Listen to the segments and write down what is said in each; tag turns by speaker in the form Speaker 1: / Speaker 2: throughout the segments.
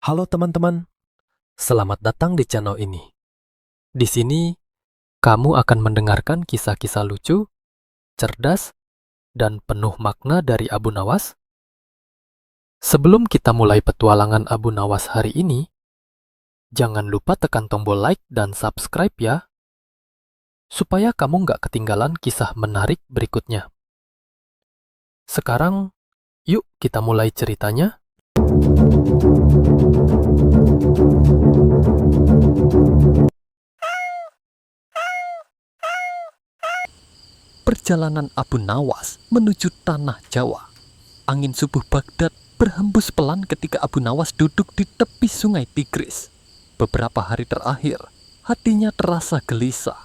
Speaker 1: Halo teman-teman, selamat datang di channel ini. Di sini, kamu akan mendengarkan kisah-kisah lucu, cerdas, dan penuh makna dari Abu Nawas. Sebelum kita mulai petualangan Abu Nawas hari ini, jangan lupa tekan tombol like dan subscribe ya, supaya kamu nggak ketinggalan kisah menarik berikutnya. Sekarang, yuk kita mulai ceritanya.
Speaker 2: Perjalanan Abu Nawas menuju tanah Jawa. Angin subuh Baghdad berhembus pelan ketika Abu Nawas duduk di tepi sungai Tigris. Beberapa hari terakhir, hatinya terasa gelisah.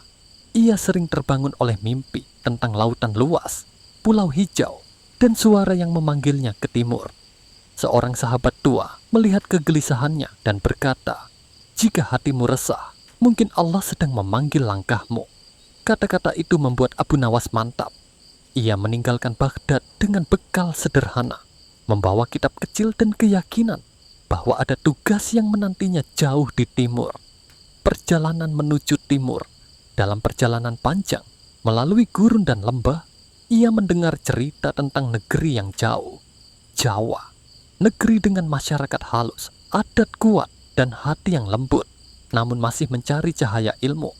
Speaker 2: Ia sering terbangun oleh mimpi tentang lautan luas, pulau hijau, dan suara yang memanggilnya ke timur. Seorang sahabat tua melihat kegelisahannya dan berkata, "Jika hatimu resah, mungkin Allah sedang memanggil langkahmu." Kata-kata itu membuat Abu Nawas mantap. Ia meninggalkan Baghdad dengan bekal sederhana, membawa kitab kecil dan keyakinan bahwa ada tugas yang menantinya jauh di timur. Perjalanan menuju timur. Dalam perjalanan panjang, melalui gurun dan lembah, ia mendengar cerita tentang negeri yang jauh. Jawa, negeri dengan masyarakat halus, adat kuat, dan hati yang lembut, namun masih mencari cahaya ilmu.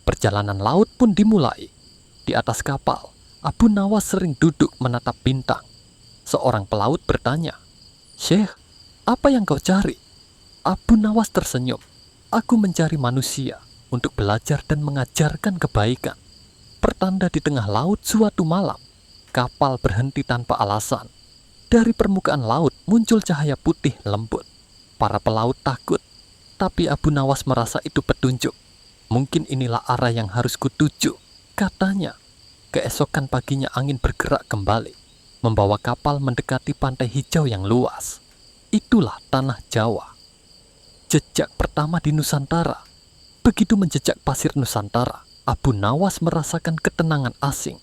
Speaker 2: Perjalanan laut pun dimulai. Di atas kapal, Abu Nawas sering duduk menatap bintang. Seorang pelaut bertanya, "Syekh, apa yang kau cari?" Abu Nawas tersenyum. "Aku mencari manusia untuk belajar dan mengajarkan kebaikan." Pertanda di tengah laut suatu malam, kapal berhenti tanpa alasan. Dari permukaan laut muncul cahaya putih lembut. Para pelaut takut, tapi Abu Nawas merasa itu petunjuk. "Mungkin inilah arah yang harus kutuju," katanya. Keesokan paginya angin bergerak kembali, membawa kapal mendekati pantai hijau yang luas. Itulah tanah Jawa. Jejak pertama di Nusantara. Begitu menjejak pasir Nusantara, Abu Nawas merasakan ketenangan asing.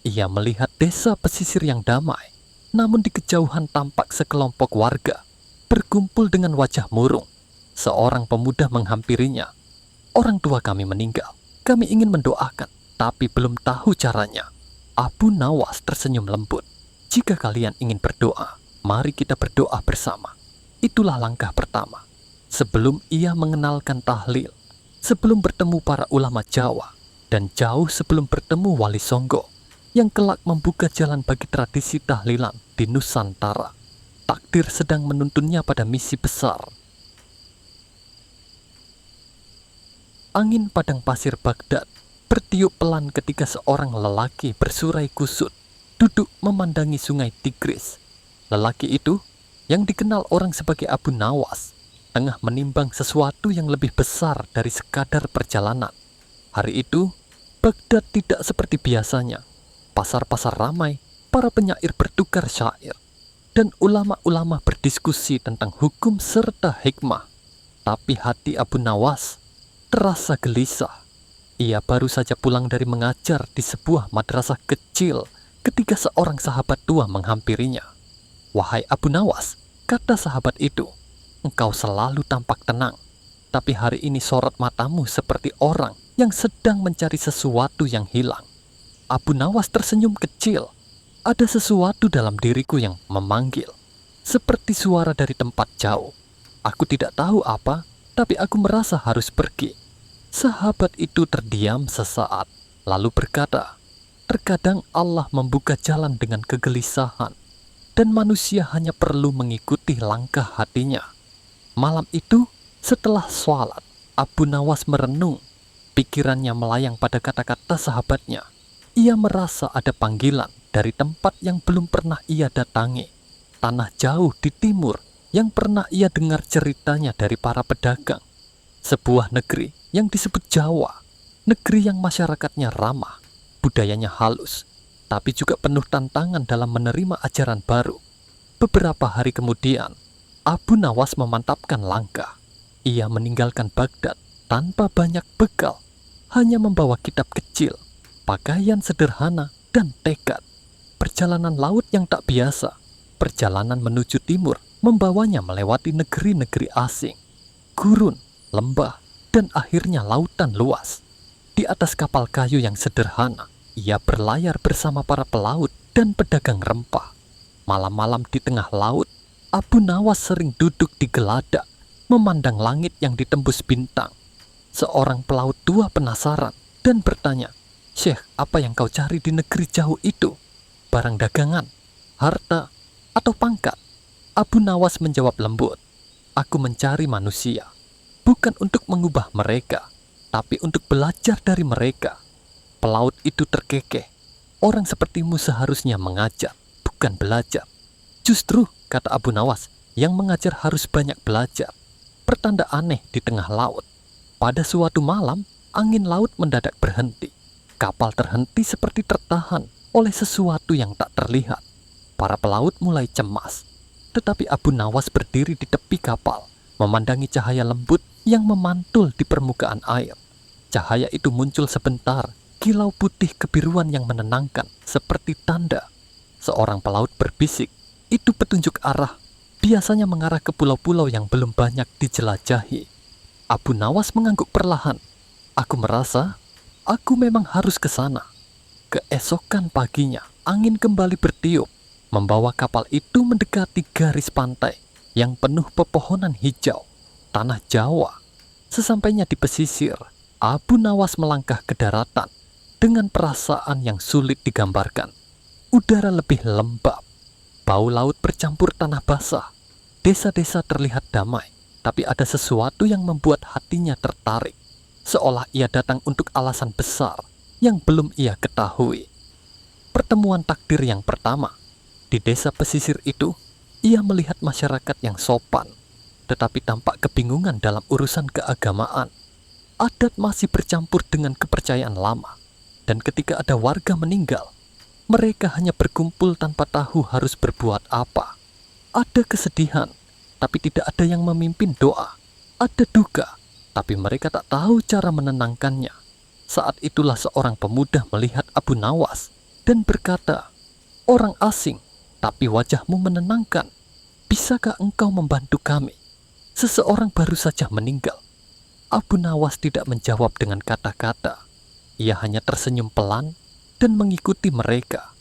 Speaker 2: Ia melihat desa pesisir yang damai, namun di kejauhan tampak sekelompok warga berkumpul dengan wajah murung. Seorang pemuda menghampirinya. "Orang tua kami meninggal. Kami ingin mendoakan, tapi belum tahu caranya." Abu Nawas tersenyum lembut. "Jika kalian ingin berdoa, mari kita berdoa bersama." Itulah langkah pertama. Sebelum ia mengenalkan tahlil, sebelum bertemu para ulama Jawa, dan jauh sebelum bertemu Wali Songo, yang kelak membuka jalan bagi tradisi tahlilan di Nusantara. Takdir sedang menuntunnya pada misi besar. Angin padang pasir Baghdad bertiup pelan ketika seorang lelaki bersurai kusut duduk memandangi sungai Tigris. Lelaki itu, yang dikenal orang sebagai Abu Nawas, tengah menimbang sesuatu yang lebih besar dari sekadar perjalanan. Hari itu, Baghdad tidak seperti biasanya. Pasar-pasar ramai, para penyair bertukar syair, dan ulama-ulama berdiskusi tentang hukum serta hikmah. Tapi hati Abu Nawas terasa gelisah. Ia baru saja pulang dari mengajar di sebuah madrasah kecil ketika seorang sahabat tua menghampirinya. "Wahai Abu Nawas," kata sahabat itu, "engkau selalu tampak tenang, tapi hari ini sorot matamu seperti orang yang sedang mencari sesuatu yang hilang." Abu Nawas tersenyum kecil. Ada sesuatu dalam diriku yang memanggil, seperti suara dari tempat jauh. Aku tidak tahu apa, tapi aku merasa harus pergi. Sahabat itu terdiam sesaat, lalu berkata, "Terkadang Allah membuka jalan dengan kegelisahan, dan manusia hanya perlu mengikuti langkah hatinya." Malam itu, setelah sholat, Abu Nawas merenung. Pikirannya melayang pada kata-kata sahabatnya. Ia merasa ada panggilan dari tempat yang belum pernah ia datangi. Tanah jauh di timur yang pernah ia dengar ceritanya dari para pedagang. Sebuah negeri yang disebut Jawa, negeri yang masyarakatnya ramah, budayanya halus, tapi juga penuh tantangan dalam menerima ajaran baru. Beberapa hari kemudian, Abu Nawas memantapkan langkah. Ia meninggalkan Baghdad tanpa banyak bekal, hanya membawa kitab kecil, pakaian sederhana, dan tekad. Perjalanan laut yang tak biasa, Perjalanan menuju timur membawanya melewati negeri-negeri asing, gurun, lembah, dan akhirnya lautan luas. Di atas kapal kayu yang sederhana, ia berlayar bersama para pelaut dan pedagang rempah. Malam-malam di tengah laut, Abu Nawas sering duduk di geladak, memandang langit yang ditembus bintang. Seorang pelaut tua penasaran dan bertanya, "Syekh, apa yang kau cari di negeri jauh itu? Barang dagangan, harta, atau pangkat?" Abu Nawas menjawab lembut, "Aku mencari manusia, bukan untuk mengubah mereka, tapi untuk belajar dari mereka." Pelaut itu terkekeh. "Orang sepertimu seharusnya mengajar, bukan belajar." "Justru," kata Abu Nawas, "yang mengajar harus banyak belajar." Pertanda aneh di tengah laut. Pada suatu malam, angin laut mendadak berhenti. Kapal terhenti seperti tertahan oleh sesuatu yang tak terlihat. Para pelaut mulai cemas. Tetapi Abu Nawas berdiri di tepi kapal, memandangi cahaya lembut yang memantul di permukaan air. Cahaya itu muncul sebentar, kilau putih kebiruan yang menenangkan, seperti tanda. Seorang pelaut berbisik, "Itu petunjuk arah, biasanya mengarah ke pulau-pulau yang belum banyak dijelajahi." Abu Nawas mengangguk perlahan. "Aku merasa, aku memang harus ke sana." Keesokan paginya, angin kembali bertiup, membawa kapal itu mendekati garis pantai yang penuh pepohonan hijau, tanah Jawa. Sesampainya di pesisir, Abu Nawas melangkah ke daratan dengan perasaan yang sulit digambarkan. Udara lebih lembab, bau laut bercampur tanah basah. Desa-desa terlihat damai, tapi ada sesuatu yang membuat hatinya tertarik, seolah ia datang untuk alasan besar yang belum ia ketahui. Pertemuan takdir yang pertama. Di desa pesisir itu, ia melihat masyarakat yang sopan, tetapi tampak kebingungan dalam urusan keagamaan. Adat masih bercampur dengan kepercayaan lama, dan ketika ada warga meninggal, mereka hanya berkumpul tanpa tahu harus berbuat apa. Ada kesedihan, tapi tidak ada yang memimpin doa. Ada duka, tapi mereka tak tahu cara menenangkannya. Saat itulah seorang pemuda melihat Abu Nawas dan berkata, "Orang asing, tapi wajahmu menenangkan. Bisakah engkau membantu kami? Seseorang baru saja meninggal." Abu Nawas tidak menjawab dengan kata-kata. Ia hanya tersenyum pelan dan mengikuti mereka.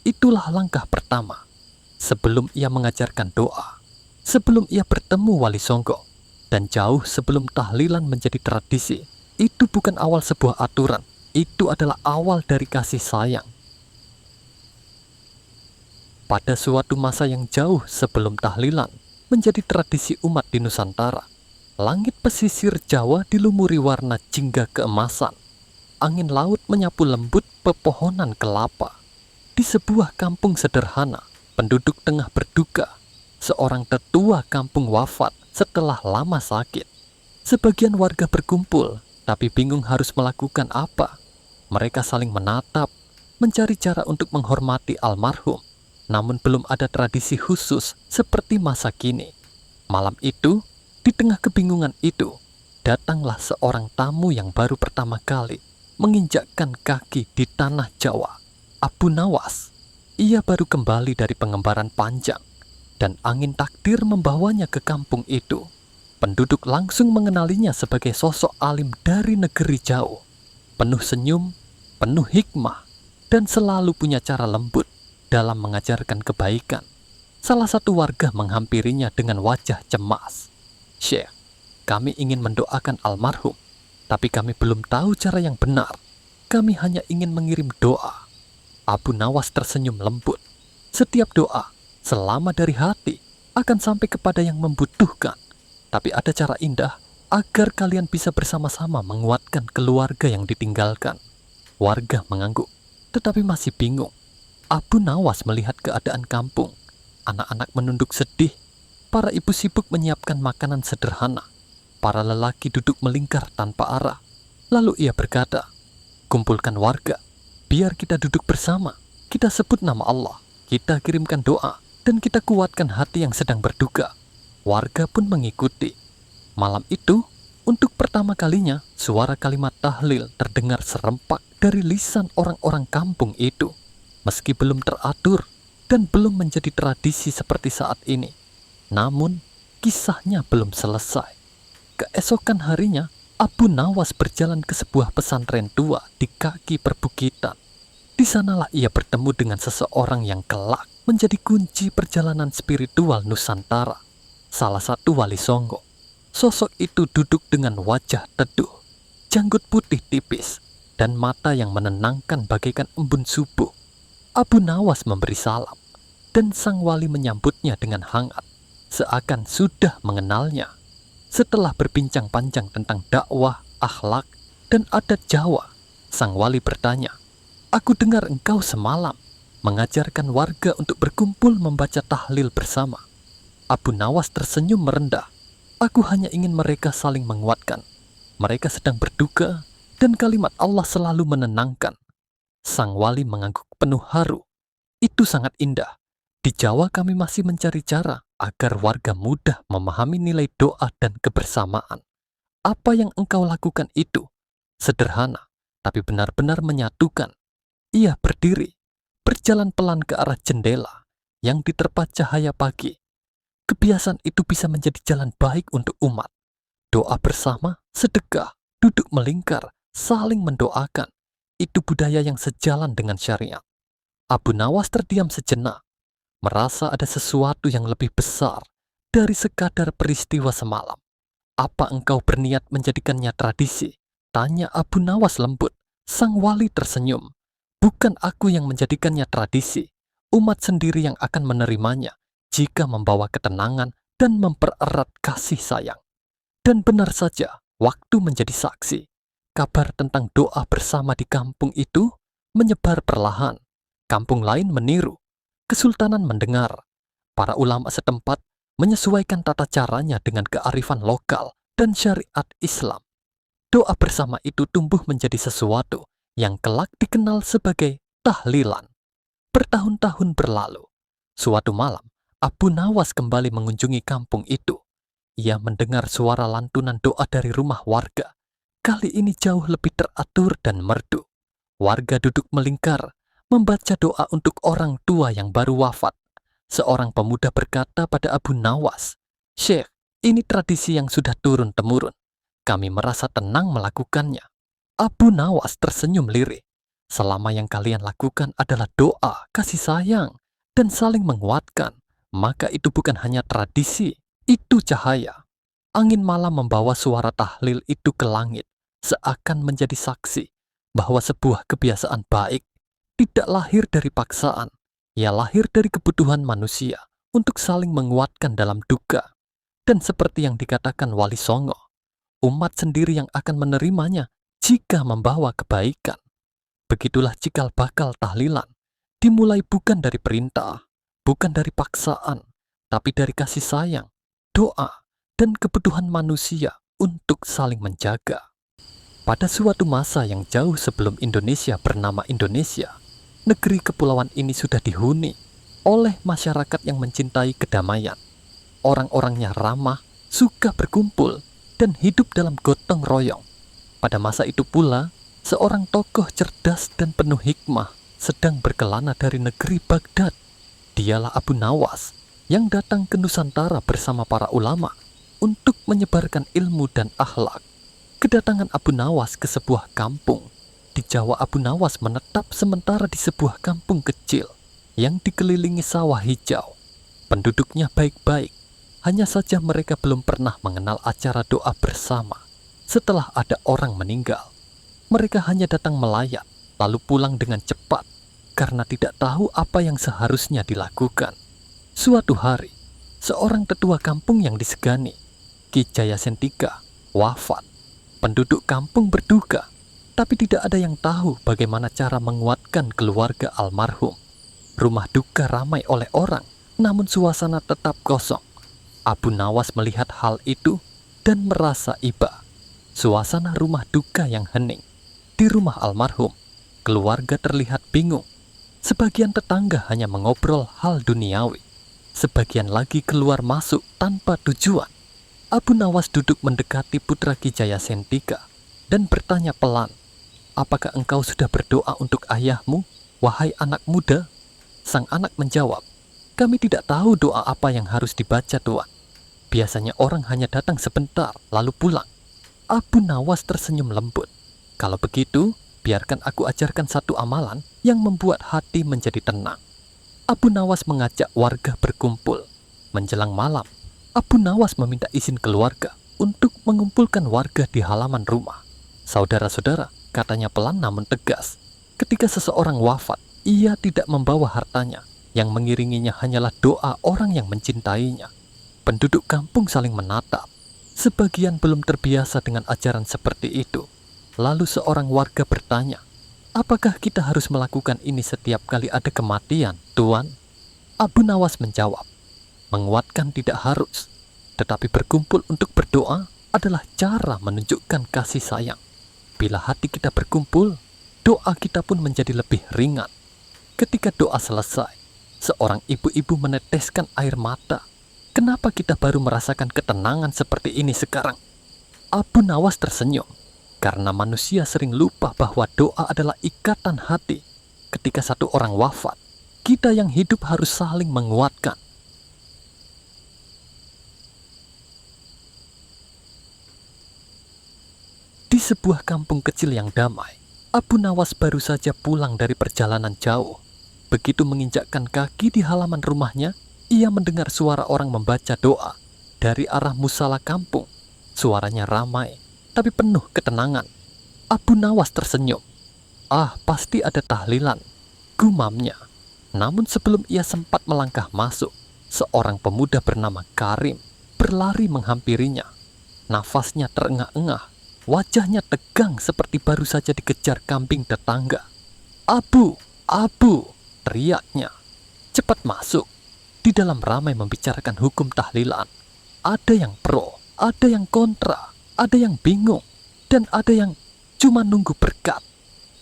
Speaker 2: Itulah langkah pertama. Sebelum ia mengajarkan doa, sebelum ia bertemu Wali Songo, dan jauh sebelum tahlilan menjadi tradisi, itu bukan awal sebuah aturan, itu adalah awal dari kasih sayang. Pada suatu masa yang jauh sebelum tahlilan menjadi tradisi umat di Nusantara, langit pesisir Jawa dilumuri warna jingga keemasan. Angin laut menyapu lembut pepohonan kelapa. Di sebuah kampung sederhana, penduduk tengah berduka. Seorang tetua kampung wafat setelah lama sakit. Sebagian warga berkumpul, tapi bingung harus melakukan apa. Mereka saling menatap, mencari cara untuk menghormati almarhum. Namun belum ada tradisi khusus seperti masa kini. Malam itu, di tengah kebingungan itu, datanglah seorang tamu yang baru pertama kali menginjakkan kaki di tanah Jawa. Abu Nawas. Ia baru kembali dari pengembaraan panjang, dan angin takdir membawanya ke kampung itu. Penduduk langsung mengenalinya sebagai sosok alim dari negeri jauh, penuh senyum, penuh hikmah, dan selalu punya cara lembut dalam mengajarkan kebaikan. Salah satu warga menghampirinya dengan wajah cemas. "Syekh, kami ingin mendoakan almarhum, tapi kami belum tahu cara yang benar. Kami hanya ingin mengirim doa." Abu Nawas tersenyum lembut. "Setiap doa, selama dari hati, akan sampai kepada yang membutuhkan. Tapi ada cara indah agar kalian bisa bersama-sama menguatkan keluarga yang ditinggalkan." Warga mengangguk, tetapi masih bingung. Abu Nawas melihat keadaan kampung. Anak-anak menunduk sedih. Para ibu sibuk menyiapkan makanan sederhana. Para lelaki duduk melingkar tanpa arah. Lalu ia berkata, "Kumpulkan warga, biar kita duduk bersama. Kita sebut nama Allah, kita kirimkan doa, dan kita kuatkan hati yang sedang berduka." Warga pun mengikuti. Malam itu, untuk pertama kalinya, suara kalimat tahlil terdengar serempak dari lisan orang-orang kampung itu. Meski belum teratur, dan belum menjadi tradisi seperti saat ini. Namun, kisahnya belum selesai. Keesokan harinya, Abu Nawas berjalan ke sebuah pesantren tua di kaki perbukitan. Di sanalah ia bertemu dengan seseorang yang kelak menjadi kunci perjalanan spiritual Nusantara. Salah satu wali Songo. Sosok itu duduk dengan wajah teduh, janggut putih tipis, dan mata yang menenangkan bagaikan embun subuh. Abu Nawas memberi salam, dan sang wali menyambutnya dengan hangat, seakan sudah mengenalnya. Setelah berbincang panjang tentang dakwah, akhlak, dan adat Jawa, sang wali bertanya, "Aku dengar engkau semalam mengajarkan warga untuk berkumpul membaca tahlil bersama." Abu Nawas tersenyum merendah. "Aku hanya ingin mereka saling menguatkan. Mereka sedang berduka, dan kalimat Allah selalu menenangkan." Sang wali mengangguk penuh haru. "Itu sangat indah. Di Jawa kami masih mencari cara agar warga mudah memahami nilai doa dan kebersamaan. Apa yang engkau lakukan itu sederhana, tapi benar-benar menyatukan." Ia berdiri, berjalan pelan ke arah jendela yang diterpa cahaya pagi. Kebiasaan itu bisa menjadi jalan baik untuk umat. Doa bersama, sedekah, duduk melingkar, saling mendoakan. Itu budaya yang sejalan dengan syariat. Abu Nawas terdiam sejenak, merasa ada sesuatu yang lebih besar dari sekadar peristiwa semalam. "Apa engkau berniat menjadikannya tradisi?" tanya Abu Nawas lembut. Sang wali tersenyum. "Bukan aku yang menjadikannya tradisi. Umat sendiri yang akan menerimanya jika membawa ketenangan dan mempererat kasih sayang." Dan benar saja, waktu menjadi saksi. Kabar tentang doa bersama di kampung itu menyebar perlahan. Kampung lain meniru. Kesultanan mendengar. Para ulama setempat menyesuaikan tata caranya dengan kearifan lokal dan syariat Islam. Doa bersama itu tumbuh menjadi sesuatu yang kelak dikenal sebagai tahlilan. Bertahun-tahun berlalu. Suatu malam, Abu Nawas kembali mengunjungi kampung itu. Ia mendengar suara lantunan doa dari rumah warga. Kali ini jauh lebih teratur dan merdu. Warga duduk melingkar, membaca doa untuk orang tua yang baru wafat. Seorang pemuda berkata pada Abu Nawas, "Syekh, ini tradisi yang sudah turun-temurun. Kami merasa tenang melakukannya." Abu Nawas tersenyum lirih. "Selama yang kalian lakukan adalah doa, kasih sayang, dan saling menguatkan, maka itu bukan hanya tradisi, itu cahaya." Angin malam membawa suara tahlil itu ke langit, seakan menjadi saksi bahwa sebuah kebiasaan baik tidak lahir dari paksaan, ia lahir dari kebutuhan manusia untuk saling menguatkan dalam duka. Dan seperti yang dikatakan Wali Songo, umat sendiri yang akan menerimanya jika membawa kebaikan. Begitulah cikal bakal tahlilan, dimulai bukan dari perintah, bukan dari paksaan, tapi dari kasih sayang, doa, dan kebutuhan manusia untuk saling menjaga. Pada suatu masa yang jauh sebelum Indonesia bernama Indonesia, negeri kepulauan ini sudah dihuni oleh masyarakat yang mencintai kedamaian. Orang-orangnya ramah, suka berkumpul, dan hidup dalam gotong royong. Pada masa itu pula, seorang tokoh cerdas dan penuh hikmah sedang berkelana dari negeri Baghdad. Dialah Abu Nawas yang datang ke Nusantara bersama para ulama untuk menyebarkan ilmu dan akhlak. Kedatangan Abu Nawas ke sebuah kampung di Jawa. Abu Nawas menetap sementara di sebuah kampung kecil yang dikelilingi sawah hijau. Penduduknya baik-baik, hanya saja mereka belum pernah mengenal acara doa bersama. Setelah ada orang meninggal, mereka hanya datang melayat, lalu pulang dengan cepat karena tidak tahu apa yang seharusnya dilakukan. Suatu hari, seorang tetua kampung yang disegani, Ki Jaya Sentika, wafat. Penduduk kampung berduka, tapi tidak ada yang tahu bagaimana cara menguatkan keluarga almarhum. Rumah duka ramai oleh orang, namun suasana tetap kosong. Abu Nawas melihat hal itu dan merasa iba. Suasana rumah duka yang hening. Di rumah almarhum, keluarga terlihat bingung. Sebagian tetangga hanya mengobrol hal duniawi. Sebagian lagi keluar masuk tanpa tujuan. Abu Nawas duduk mendekati putra Ki Jaya Sentika dan bertanya pelan, "Apakah engkau sudah berdoa untuk ayahmu, wahai anak muda?" Sang anak menjawab, "Kami tidak tahu doa apa yang harus dibaca, Tuan. Biasanya orang hanya datang sebentar, lalu pulang." Abu Nawas tersenyum lembut. "Kalau begitu, biarkan aku ajarkan satu amalan yang membuat hati menjadi tenang." Abu Nawas mengajak warga berkumpul. Menjelang malam, Abu Nawas meminta izin keluarga untuk mengumpulkan warga di halaman rumah. "Saudara-saudara," katanya pelan namun tegas, "ketika seseorang wafat, ia tidak membawa hartanya. Yang mengiringinya hanyalah doa orang yang mencintainya." Penduduk kampung saling menatap. Sebagian belum terbiasa dengan ajaran seperti itu. Lalu seorang warga bertanya, "Apakah kita harus melakukan ini setiap kali ada kematian, Tuan?" Abu Nawas menjawab, "Menguatkan tidak harus, tetapi berkumpul untuk berdoa adalah cara menunjukkan kasih sayang. Bila hati kita berkumpul, doa kita pun menjadi lebih ringan." Ketika doa selesai, seorang ibu-ibu meneteskan air mata. "Kenapa kita baru merasakan ketenangan seperti ini sekarang?" Abu Nawas tersenyum, karena manusia sering lupa bahwa doa adalah ikatan hati. Ketika satu orang wafat, kita yang hidup harus saling menguatkan. Di sebuah kampung kecil yang damai, Abu Nawas baru saja pulang dari perjalanan jauh. Begitu menginjakkan kaki di halaman rumahnya, ia mendengar suara orang membaca doa dari arah musala kampung. Suaranya ramai, tapi penuh ketenangan. Abu Nawas tersenyum. "Ah, pasti ada tahlilan," gumamnya. Namun sebelum ia sempat melangkah masuk, seorang pemuda bernama Karim berlari menghampirinya. Nafasnya terengah-engah, wajahnya tegang seperti baru saja dikejar kambing tetangga. "Abu, Abu!" teriaknya. "Cepat masuk." Di dalam ramai membicarakan hukum tahlilan. Ada yang pro, ada yang kontra, ada yang bingung, dan ada yang cuma nunggu berkat.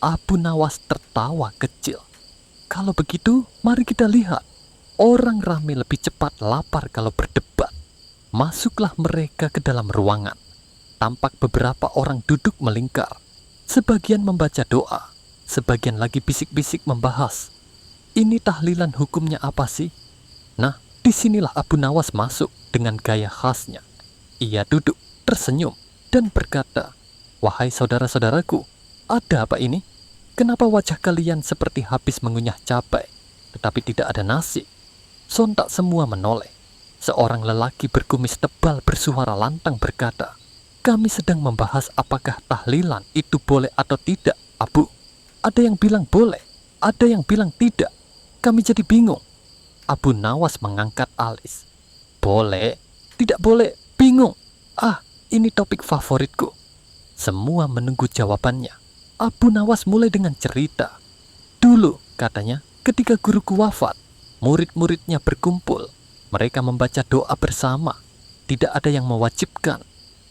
Speaker 2: Abu Nawas tertawa kecil. "Kalau begitu, mari kita lihat. Orang ramai lebih cepat lapar kalau berdebat." Masuklah mereka ke dalam ruangan. Tampak beberapa orang duduk melingkar. Sebagian membaca doa, sebagian lagi bisik-bisik membahas. "Ini tahlilan hukumnya apa sih?" Nah, disinilah Abu Nawas masuk dengan gaya khasnya. Ia duduk, tersenyum, dan berkata, "Wahai saudara-saudaraku, ada apa ini? Kenapa wajah kalian seperti habis mengunyah cabai, tetapi tidak ada nasi?" Sontak semua menoleh. Seorang lelaki berkumis tebal bersuara lantang berkata, "Kami sedang membahas apakah tahlilan itu boleh atau tidak, Abu. Ada yang bilang boleh, ada yang bilang tidak. Kami jadi bingung." Abu Nawas mengangkat alis. "Boleh, tidak boleh, bingung. Ah, ini topik favoritku." Semua menunggu jawabannya. Abu Nawas mulai dengan cerita. "Dulu," katanya, "ketika guruku wafat, murid-muridnya berkumpul. Mereka membaca doa bersama. Tidak ada yang mewajibkan,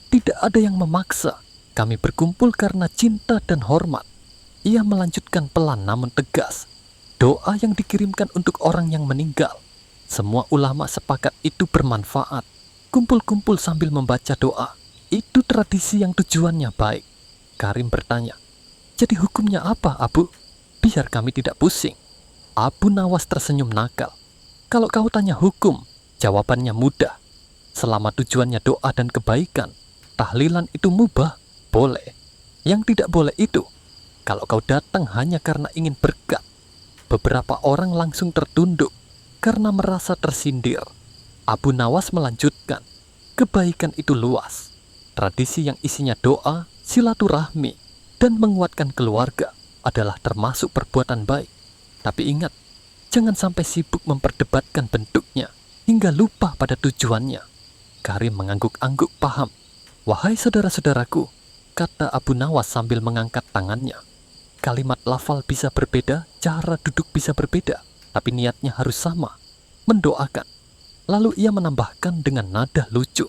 Speaker 2: tidak ada yang memaksa. Kami berkumpul karena cinta dan hormat." Ia melanjutkan pelan namun tegas. "Doa yang dikirimkan untuk orang yang meninggal. Semua ulama sepakat itu bermanfaat. Kumpul-kumpul sambil membaca doa. Itu tradisi yang tujuannya baik." Karim bertanya, "Jadi hukumnya apa, Abu? Biar kami tidak pusing." Abu Nawas tersenyum nakal. "Kalau kau tanya hukum, jawabannya mudah. Selama tujuannya doa dan kebaikan, tahlilan itu mubah, boleh. Yang tidak boleh itu, kalau kau datang hanya karena ingin berkat." Beberapa orang langsung tertunduk karena merasa tersindir. Abu Nawas melanjutkan, "Kebaikan itu luas. Tradisi yang isinya doa, silaturahmi, dan menguatkan keluarga adalah termasuk perbuatan baik. Tapi ingat, jangan sampai sibuk memperdebatkan bentuknya hingga lupa pada tujuannya." Karim mengangguk-angguk paham. "Wahai saudara-saudaraku," kata Abu Nawas sambil mengangkat tangannya. "Kalimat lafal bisa berbeda, cara duduk bisa berbeda, tapi niatnya harus sama, mendoakan." Lalu ia menambahkan dengan nada lucu,